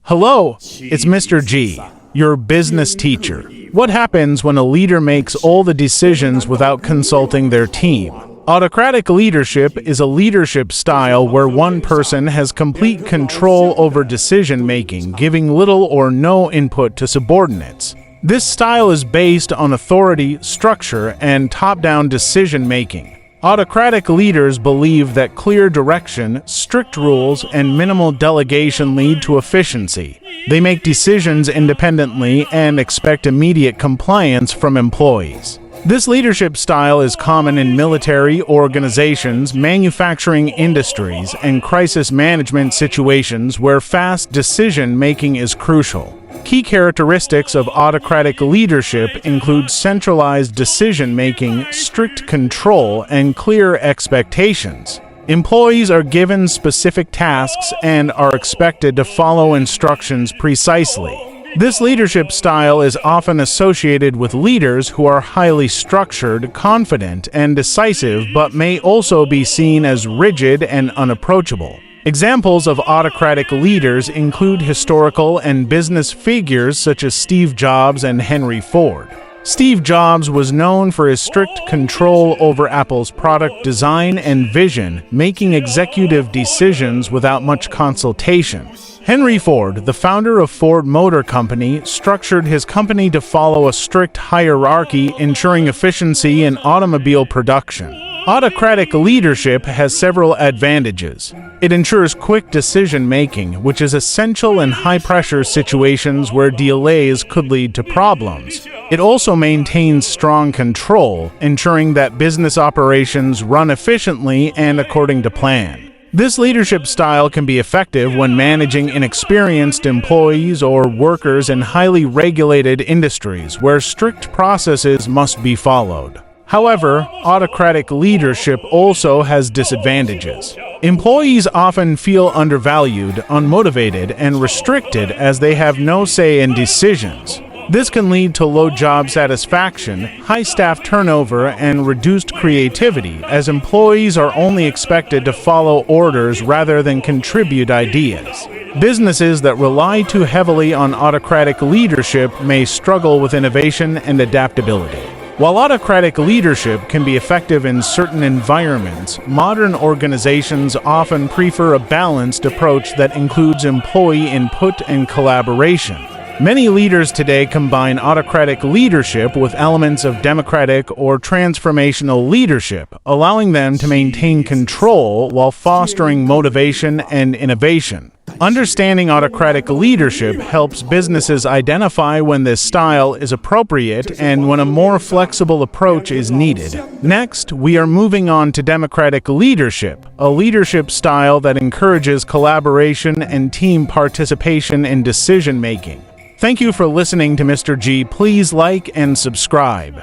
Hello, it's Mr. G, your business teacher. What happens when a leader makes all the decisions without consulting their team? Autocratic leadership is a leadership style where one person has complete control over decision-making, giving little or no input to subordinates. This style is based on authority, structure, and top-down decision-making. Autocratic leaders believe that clear direction, strict rules, and minimal delegation lead to efficiency. They make decisions independently and expect immediate compliance from employees. This leadership style is common in military organizations, manufacturing industries, and crisis management situations where fast decision-making is crucial. Key characteristics of autocratic leadership include centralized decision-making, strict control, and clear expectations. Employees are given specific tasks and are expected to follow instructions precisely. This leadership style is often associated with leaders who are highly structured, confident, and decisive, but may also be seen as rigid and unapproachable. Examples of autocratic leaders include historical and business figures such as Steve Jobs and Henry Ford. Steve Jobs was known for his strict control over Apple's product design and vision, making executive decisions without much consultation. Henry Ford, the founder of Ford Motor Company, structured his company to follow a strict hierarchy, ensuring efficiency in automobile production. Autocratic leadership has several advantages. It ensures quick decision-making, which is essential in high-pressure situations where delays could lead to problems. It also maintains strong control, ensuring that business operations run efficiently and according to plan. This leadership style can be effective when managing inexperienced employees or workers in highly regulated industries where strict processes must be followed. However, autocratic leadership also has disadvantages. Employees often feel undervalued, unmotivated, and restricted as they have no say in decisions. This can lead to low job satisfaction, high staff turnover, and reduced creativity, as employees are only expected to follow orders rather than contribute ideas. Businesses that rely too heavily on autocratic leadership may struggle with innovation and adaptability. While autocratic leadership can be effective in certain environments, modern organizations often prefer a balanced approach that includes employee input and collaboration. Many leaders today combine autocratic leadership with elements of democratic or transformational leadership, allowing them to maintain control while fostering motivation and innovation. Understanding autocratic leadership helps businesses identify when this style is appropriate and when a more flexible approach is needed. Next, we are moving on to democratic leadership, a leadership style that encourages collaboration and team participation in decision-making. Thank you for listening to Mr. G. Please like and subscribe.